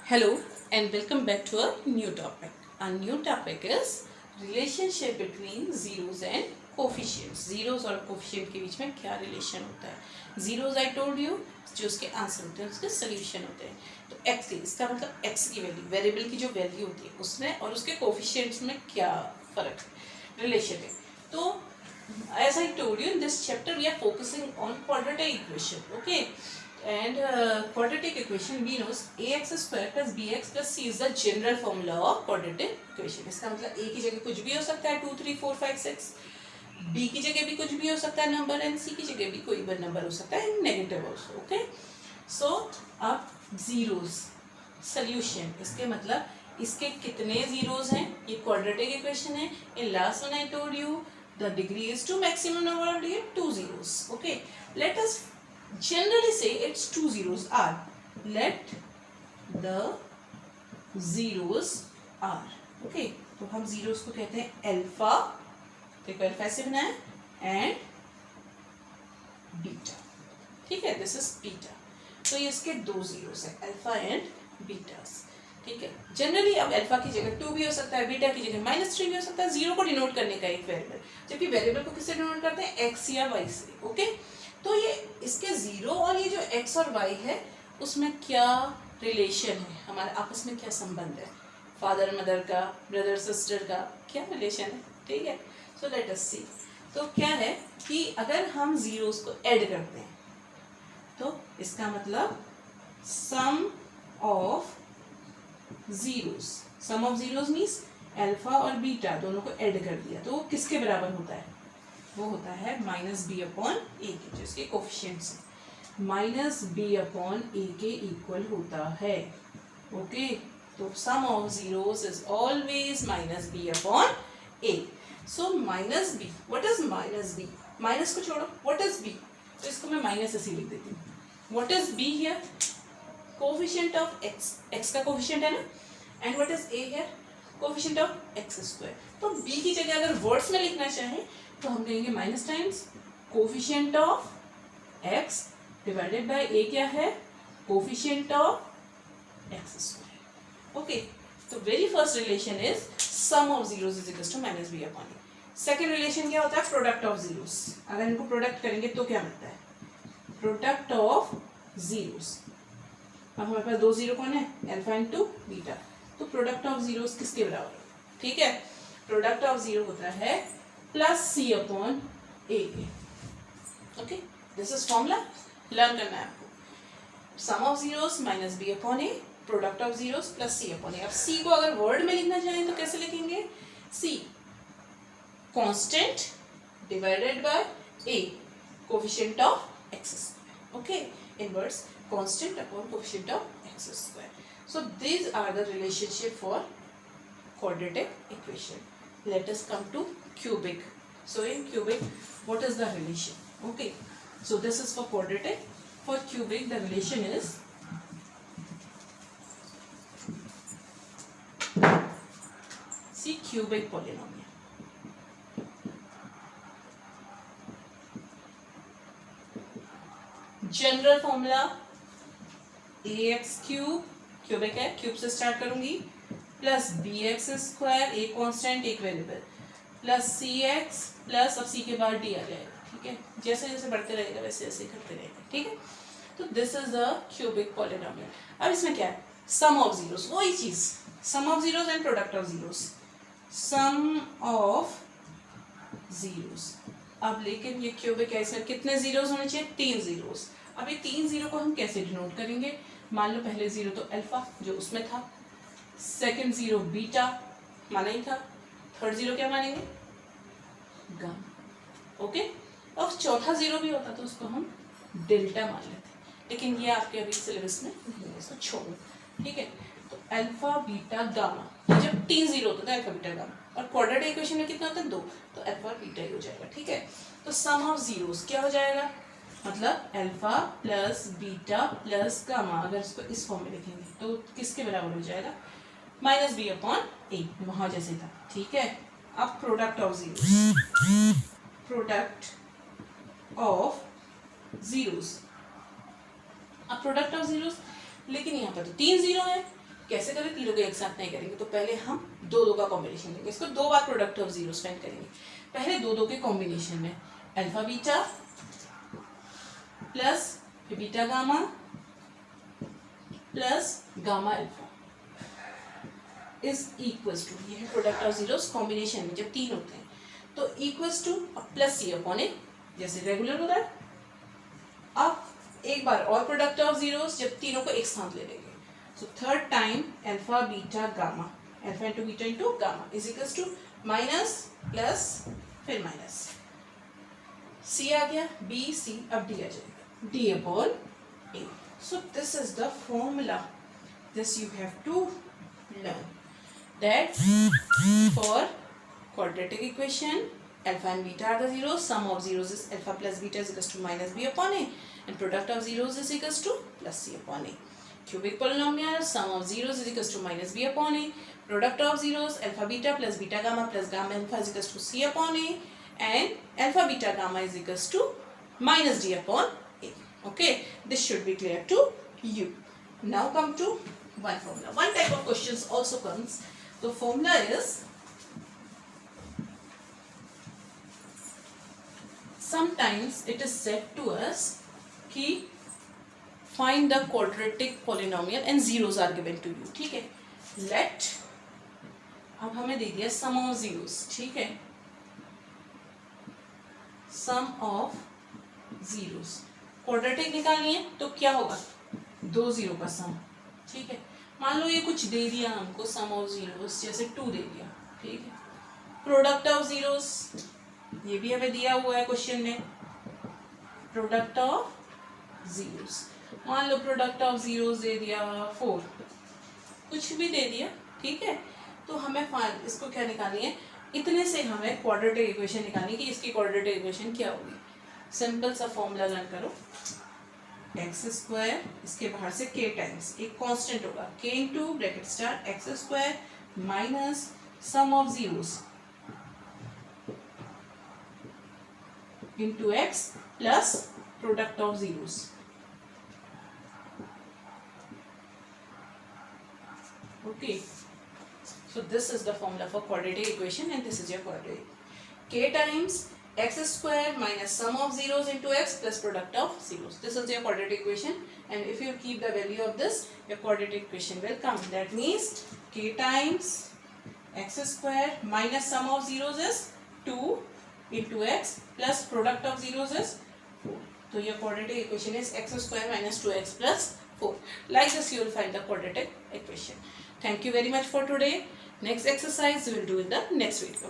Hello and welcome back to a new topic. Our new topic is relationship between zeros and coefficients. Zeros और coefficient के बीच में क्या relation होता है? Zeros I told you जो उसके आंसर होते हैं उसके solution होते हैं. तो x इसका मतलब x की वैल्यू वेरिएबल की जो वैल्यू होती है उसमें और उसके कोफिशिएंट्स में क्या फर्क है रिलेशन है. तो as I told you in this chapter we are focusing on quadratic equation. Okay. And quadratic equation we knows ax square plus bx plus c is the general formula of quadratic equation. इसका मतलब a की जगह कुछ भी हो सकता है 2 3 4 5 6, b की जगह भी कुछ भी हो सकता है नंबर एंड c की जगह भी कोई भी नंबर हो सकता है नेगेटिव ऑल्सो. ओके सो अब जीरोस सोल्यूशन इसके मतलब इसके कितने जीरोस हैं. ये क्वाड्रेटिक इक्वेशन है. In last one I told you the degree is 2 maximum number of degree 2 zeros. Okay, let us generally say its 2 zeros are. Let the zeros are. Okay, तो हम zeros को कहते हैं alpha. देखो alpha ऐसे बना है एंड बीटा. ठीक है, दिस इज बीटा. तो ये इसके दो जीरोस है अल्फा एंड बीटास. ठीक है, जनरली अब अल्फा की जगह 2 भी हो सकता है, बीटा की जगह -3 भी हो सकता है. जीरो को डिनोट करने का एक वेरिएबल, जबकि वेरिएबल को किससे डिनोट करते हैं एक्स या वाई से. ओके, तो ये इसके जीरो और ये जो एक्स और वाई है उसमें क्या रिलेशन है, हमारे आपस में क्या संबंध है, फादर मदर का, ब्रदर सिस्टर का क्या रिलेशन है. ठीक है, सो लेट अस सी. तो क्या है कि अगर हम जीरोस को ऐड करते हैं तो इसका मतलब sum of zeros, sum of zeros means alpha और बीटा दोनों को ऐड कर दिया तो वो किसके बराबर होता है, वो होता है -b अपॉन a के, जिसके कोफिशिएंट्स -b अपॉन a के इक्वल होता है. ओके, तो sum of zeros is always -b upon a. So -b, what is -b, minus को छोड़ो, व्हाट इज b, तो इसको मैं माइनस ऐसे लिख देती हूँ. What is b here, coefficient of x, x का कोफिशिएंट है ना, and what is a here, coefficient of x square. तो b की जगह अगर वर्ड्स में लिखना चाहें तो हम कहेंगे minus times coefficient of x divided by a क्या है, coefficient of x square. Okay, तो very first relation is sum of zeros is equal to -b upon a. Second relation क्या होता है, प्रोडक्ट ऑफ जीरोस. अगर इनको product करेंगे तो क्या मिलता है, प्रोडक्ट ऑफ जीरोस. अब हमारे पास दो जीरो कौन है, अल्फा इनटू बीटा. तो प्रोडक्ट ऑफ जीरोस किसके बराबर है, ठीक है, प्रोडक्ट ऑफ जीरो होता है +c upon a. Okay, this is formula, learn करना है आपको. Sum of zeros -b upon a, product of zeros +c upon a. अब c को अगर वर्ड में लिखना चाहें तो कैसे लिखेंगे, c constant divided by a, coefficient of x square. Okay, in words constant upon coefficient of x square. So these are the relationship for quadratic equation. Let us come to cubic. So in cubic, what is the relation? Okay, so this is for quadratic. For cubic, the relation is see cubic polynomial. General formula ax cube, cubic है, cube से start करूंगी, plus bx square, एक constant एक variable, plus cx plus अब c के बाद d आ जाएगा. ठीक है, जैसे जैसे बढ़ते रहेगा वैसे वैसे करते रहेगा. ठीक है, तो this is the cubic polynomial. अब इसमें क्या है, सम ऑफ जीरोस, वही चीज, sum of zeros and product of zeros, sum of zeros. अब लेकिन ये क्यूबिक है, इसमें कितने जीरोस होने चाहिए, 3 जीरोस. अब ये 3 जीरो को हम कैसे डिनोट करेंगे, मान लो पहले जीरो तो अल्फा जो उसमें था, सेकंड जीरो बीटा माना ही था, थर्ड जीरो क्या मानेंगे, गामा. ओके, अब चौथा जीरो भी होता तो उसको हम डेल्टा मान लेते, लेकिन ये आपके अभी सिलेबस में नहीं है, इसको छोड़ो. ठीक है, तो अल्फा बीटा गामा, जब 3 जीरो होता था अल्फा बीटा गामा, और क्वाड्रेटिक इक्वेशन में कितना होता है 2, तो अल्फा और बीटा ही हो जाएगा. ठीक है, तो सम ऑफ जीरोस क्या हो जाएगा, मतलब alpha plus beta plus gamma. अगर इसको इस फॉर्म में लिखेंगे तो किसके बराबर हो जाएगा, -b अपॉन a, वहां जैसे था. ठीक है, अब product of zeros, product of zeros, अब प्रोडक्ट ऑफ जीरोस, लेकिन यहाँ पर तो 3 जीरो है कैसे करें, तीनों को एक साथ नहीं करेंगे, तो पहले हम दो दो का कॉम्बिनेशन लेंगे, इसको दो बार प्रोडक्ट ऑफ जीरो फाइंड करेंगे। पहले दो दो के कॉम्बिनेशन में alpha beta plus beta gamma plus gamma alpha is equals to, ये है प्रोडक्ट ऑफ जीरोस कॉम्बिनेशन में जब तीन होते हैं तो इक्वल्स टू प्लस सी अपॉन ए, जैसे रेगुलर होता है। अब एक बार और प्रोडक्ट ऑफ जीरोस जब तीनों को एक साथ ले लेंगे, so third time alpha beta gamma, alpha into beta into gamma is equals to minus plus फिर माइनस, सी आ गया, बी सी, अब डी आ जाएगा, D upon A. So this is the formula, this you have to learn that for quadratic equation alpha and beta are the zeros, sum of zeros is alpha plus beta is equals to minus b upon a, and product of zeros is equals to plus c upon a. Cubic polynomial, sum of zeros is equals to minus b upon a, product of zeros alpha beta plus beta gamma plus gamma alpha is equals to c upon a, and alpha beta gamma is equals to minus d upon a. Okay, this should be clear to you. Now come to one formula. One type of questions also comes. The formula is, sometimes it is said to us कि find the quadratic polynomial and zeros are given to you. ठीक है, let, अब हमें दे दिया sum of zeros, ठीक है, sum of zeros, quadratic निकालनी है तो क्या होगा, दो जीरो का सम, ठीक है। मान लो ये कुछ दे दिया हमको सम ऑफ जीरोस, जैसे 2 दे दिया, ठीक है। प्रोडक्ट ऑफ जीरोस ये भी हमें दिया हुआ है क्वेश्चन में, प्रोडक्ट ऑफ जीरोस, मान लो प्रोडक्ट ऑफ जीरोस दे दिया 4, कुछ भी दे दिया, ठीक है। तो हमें इसको क्या निकालनी है, इतने से हमें क्वाड्रेटिक इक्वेशन निकालनी है कि इसकी क्वाड्रेटिक इक्वेशन क्या होगी। सिंपल सा फॉर्मूला लर्न करो, एक्स स्क्वायर, इसके बाहर से के टाइम्स एक कांस्टेंट होगा, के into bracket star x square minus sum of zeros into x plus product of zeros. Okay, so this is the formula for quadratic equation and this is your quadratic, k times x square minus sum of zeros into x plus product of zeros. This is your quadratic equation, and if you keep the value of this, your quadratic equation will come. That means k times x square minus sum of zeros is 2 into x plus product of zeros is 4. So your quadratic equation is x square minus 2x plus 4. Like this you will find the quadratic equation. Thank you very much for today. Next exercise we will do in the next video.